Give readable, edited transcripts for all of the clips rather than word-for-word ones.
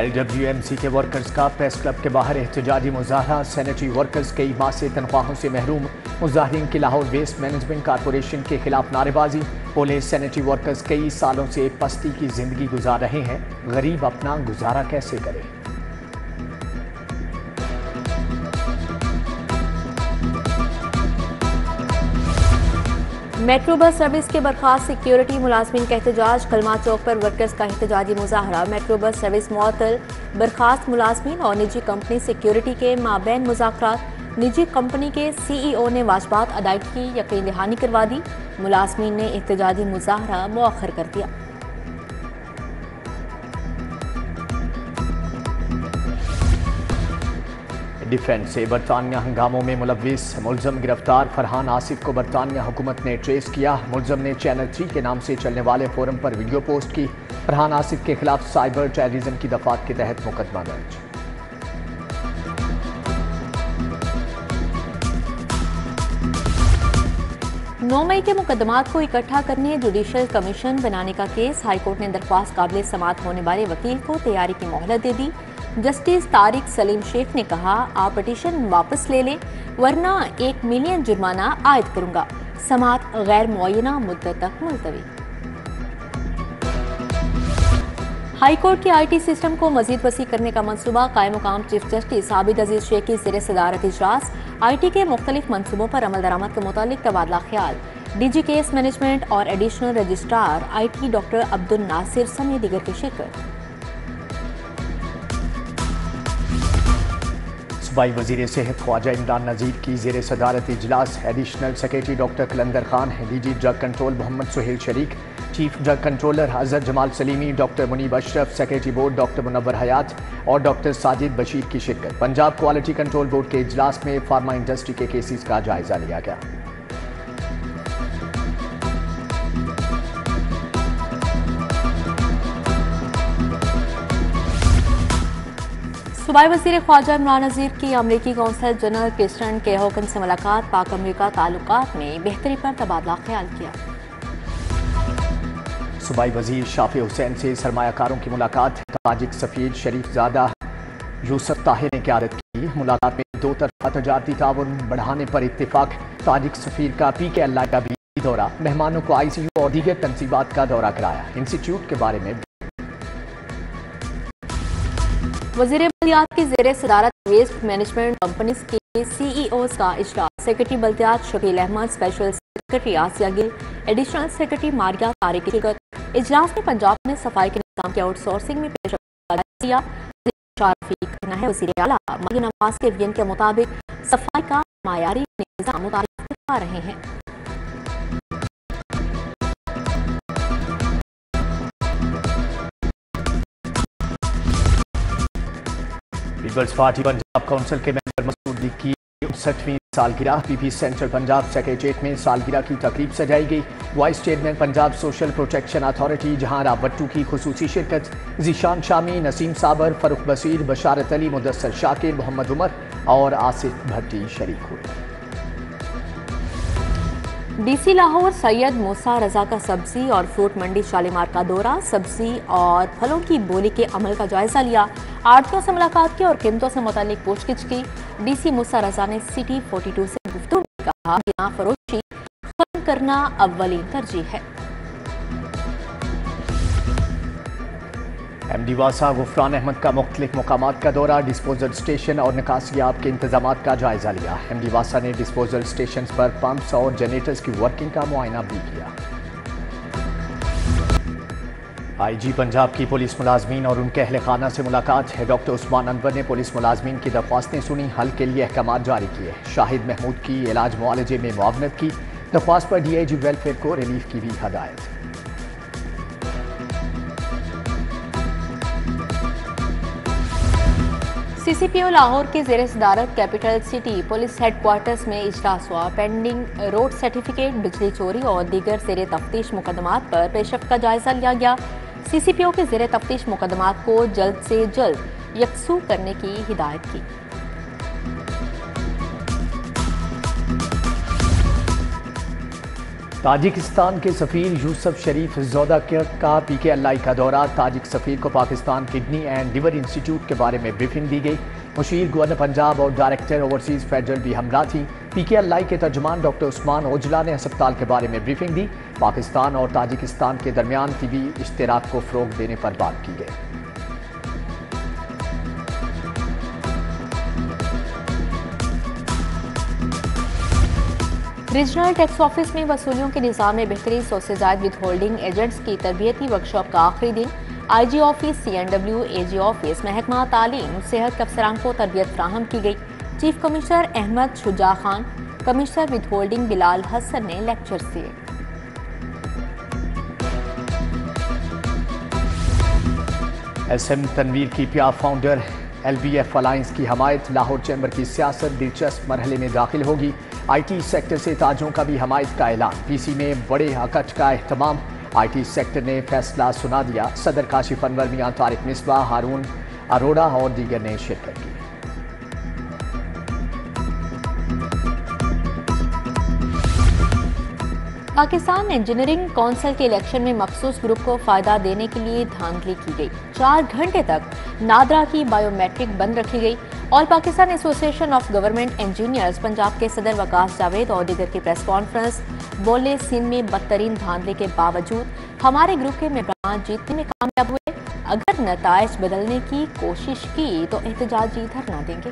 LWMC کے workers کا press club کے باہر احتجاجی مظاہرہ، سینیٹری ورکرز کئی ماہ سے تنخواہوں سے محروم، مظاہرین کی لاہور ویسٹ مینجمنٹ کارپوریشن کے خلاف نعرے بازی، بولے سینیٹری ورکرز کئی سالوں سے پستی کی زندگی گزار رہے ہیں، غریب اپنا گزارا کیسے کرے؟ میٹرو بس سروس کے برخاست سیکیورٹی ملازمین کا احتجاج، کلمہ چوک پر ورکرز کا احتجاجی مظاہرہ، میٹرو بس سروس معطل، برخاست ملازمین اور نجی کمپنی سیکیورٹی کے مابین مذاکرات، نجی کمپنی کے CEO نے واجبات ادائیگی کی یقین دہانی کروا دی، ملازمین نے احتجاجی مظاہرہ مؤخر کر دیا۔ ڈیفنس سے برطانیہ ہنگاموں میں ملوث ملزم گرفتار، فرحان آصف کو برطانیہ حکومت نے ٹریس کیا، ملزم نے چینل 3 کے نام سے چلنے والے فورم پر ویڈیو پوسٹ کی، فرحان آصف کے خلاف سائبر ٹیررزم کی دفعات کے تحت مقدمہ درج۔ 9 مئی کے مقدمات کو اکٹھا کرنے جوڈیشل کمیشن بنانے کا کیس، ہائی کورٹ نے درخواست قابل سماعت ہونے والے وکیل کو تیاری کی مہلت دے دی، جسٹس طارق سلیم شیخ نے کہا آپ پٹیشن واپس لے لیں ورنہ 1 ملین جرمانہ عائد کروں گا، سماعت غیر معینہ مدت تک ملتوی۔ ہائی کورٹ کے IT سسٹم کو مزید وسیع کرنے کا منصوبہ، قائم مقام چیف جسٹس عابد عزیز شیخ کی زیر صدارت اجلاس، IT کے مختلف منصوبوں پر عمل درآمد کے متعلق تبادلہ خیال، DG کیس مینجمنٹ اور ایڈیشنل رجسٹرار IT ڈاکٹر عبد الناصر سمیت دیگر کی شرکت۔ صوبائی وزیر صحت خواجہ عمران نذیر کی زیر صدارت اجلاس، ایڈیشنل سیکریٹری ڈاکٹر کلندر خان، DG ڈرگ کنٹرول محمد سہیل شریک، چیف ڈرگ کنٹرولر اظہر جمال سلیمی، ڈاکٹر منیب اشرف، سیکریٹری بورڈ ڈاکٹر منور حیات اور ڈاکٹر ساجد بشیر کی شرکت۔ پنجاب کوالٹی کنٹرول بورڈ کے اجلاس میں فارما انڈسٹری کے کیسز کا جائزہ لیا گیا۔ صوبائی وزیر خواجہ عمران نذیر کی امریکی قونصل جنرل کرسٹن کے ہوکن سے ملاقات، پاک امریکہ تعلقات میں بہتری پر تبادلہ خیال کیا۔ صوبائی وزیر شافع حسین سے سرمایہ کاروں کی ملاقات، تاجک سفیر شریف زادہ یوسف طاہر نے قیادت کی، ملاقات میں 2 طرفہ تجارتی تعاون بڑھانے پر اتفاق، تاجک سفیر کا PKLI کا بھی دورہ، مہمانوں کو ICU اور دیگر تنصیبات کا دورہ کرایا، انسٹیٹیوٹ کے بارے میں۔ وزیر بلدیات کی زیر صدارت ویسٹ مینجمنٹ کمپنیز کے CEOs کا اجلاس، سیکریٹری بلدیات Shakeel Ahmed, special secretary Asiya Gul, additional secretary Maria Tariq کی شرکت۔ اجلاس میں پنجاب میں صفائی کے نظام کی آؤٹ سورسنگ میں پیش رفت کا جائزہ لیا، رفیق کہنا ہے وزیر اعلیٰ مریم نواز کے وژن کے مطابق صفائی کا معیاری نظام متعارف کروا رہے ہیں۔ پیپلز پارٹی پنجاب کونسل کے ممبر مسعود کی 59ویں سالگرہ، PP سینٹرل پنجاب سیکریٹریٹ میں سالگرہ کی تقریب سجائی گئی، vice chairman Punjab social protection authority جہاں بٹو کی خصوصی شرکت، ذیشان شامی، نسیم صابر، فروخ بصیر، بشارت علی، مدثر شاکر، محمد عمر اور آصف بھٹی شریک ہوئے۔ DC لاہور سید موسیٰ رضا کا سبزی اور فروٹ منڈی شالیمار کا دورہ، سبزی اور پھلوں کی بولی کے عمل کا جائزہ لیا، آڑھتیوں سے ملاقات کی اور قیمتوں سے متعلق پوچھ گچھ کی۔ DC موسیٰ رضا نے City 42 سے گفتگو میں کہا کہ یہاں فروشی ختم کرنا اولین ترجیح ہے۔ MD واسا غفران احمد کا مختلف مقامات کا دورہ، ڈسپوزل اسٹیشن اور نکاسیاب کے انتظامات کا جائزہ لیا۔ MD واسا نے ڈسپوزل اسٹیشنز پر پمپس اور جنریٹرز کی ورکنگ کا معائنہ بھی کیا۔ IG پنجاب کی پولیس ملازمین اور ان کے اہل خانہ سے ملاقات ہے، ڈاکٹر عثمان انور نے پولیس ملازمین کی درخواستیں سنی، حل کے لیے احکامات جاری کیے، شاہد محمود کی علاج معالجے میں معاونت کی، درخواست پر DIG ویلفیئر کو ریلیف کی بھی ہدایت۔ CCPO لاہور کی زیر صدارت capital city police headquarters میں اجلاس ہوا، پینڈنگ روڈ سرٹیفکیٹ، بجلی چوری اور دیگر زیر تفتیش مقدمات پر پیش رفت کا جائزہ لیا گیا۔ CCPO کے زیر تفتیش مقدمات کو جلد سے جلد یکسو کرنے کی ہدایت کی۔ تاجکستان کے سفیر یوسف شریف زودہ کا PKLI کا دورہ، تاجک سفیر کو Pakistan kidney and liver institute کے بارے میں بریفنگ دی گئی۔ مشیر گورنر پنجاب اور ڈائریکٹر اوورسیز فیڈرل بھی ہمراہ تھیں۔ PKLI کے ترجمان ڈاکٹر عثمان اوجلا نے ہسپتال کے بارے میں بریفنگ دی۔ پاکستان اور تاجکستان کے درمیان طبی اشتراک کو فروغ دینے پر بات کی گئی۔ ریجنل ٹیکس آفس میں وصولیوں کے نظام میں بہتری 100 سے زائد ود ہولڈنگ ایجنٹس کی تربیتی ورکشاپ کا آخری دن۔ IG office, CNW، AG office, محکمہ تعلیم صحت کے افسران کو تربیت فراہم کی گئی۔ Chief commissioner Ahmed Shuja Khan, commissioner with holding Bilal Hasan نے لیکچرز دیے۔ SM تنویر کی PIA فاؤنڈر LBF الائنس کی حمایت، لاہور چیمبر کی سیاست دلچسپ مرحلے میں داخل ہوگی۔ IT سیکٹر سے تاجوں کا بھی حمایت کا اعلان، PC میں بڑے اکٹھ کا اہتمام۔ IT سیکٹر نے فیصلہ سنا دیا، صدر کاشف انور، میاں طارق مصباح، ہارون اروڑا اور دیگر نے شرکت کی۔ پاکستان انجینئرنگ کونسل کے الیکشن میں مخصوص گروپ کو فائدہ دینے کے لیے دھاندلی کی گئی۔ 4 گھنٹے تک نادرا کی بائیو میٹرک بند رکھی گئی۔ آل پاکستان ایسوسی ایشن آف گورنمنٹ انجینئرز پنجاب کے صدر وقاص جاوید اور دیگر کی پریس کانفرنس۔ بولے، سندھ میں بدترین دھاندلی کے باوجود ہمارے گروپ کے ممبران جیتنے میں کامیاب ہوئے۔ اگر نتائج بدلنے کی کوشش کی تو احتجاجی دھرنا دیں گے۔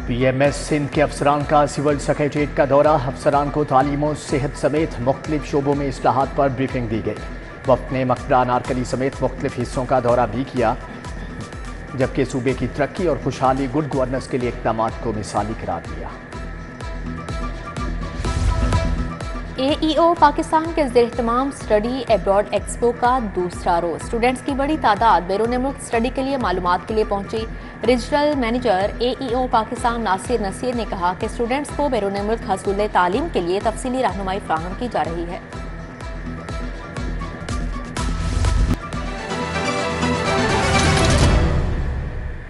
PMS سندھ کے افسران کا سول سیکریٹریٹ کا دورہ، افسران کو تعلیم و صحت سمیت مختلف شعبوں میں اصلاحات پر بریفنگ دی گئی۔ وفد نے مقبرہ انارکلی سمیت مختلف حصوں کا دورہ بھی کیا، جبکہ صوبے کی ترقی اور خوشحالی گڈ گورننس کے لیے اقدامات کو مثالی قرار دیا۔ AEO پاکستان کے زیر اہتمام اسٹڈی ایبراڈ ایکسپو کا دوسرا روز، اسٹوڈنٹس کی بڑی تعداد بیرون ملک اسٹڈی کے لیے معلومات کے لیے پہنچی۔ ریجنل مینیجر AEO پاکستان ناصر نصیر نے کہا کہ اسٹوڈنٹس کو بیرون ملک حصول تعلیم کے لیے تفصیلی رہنمائی فراہم کی جا رہی ہے۔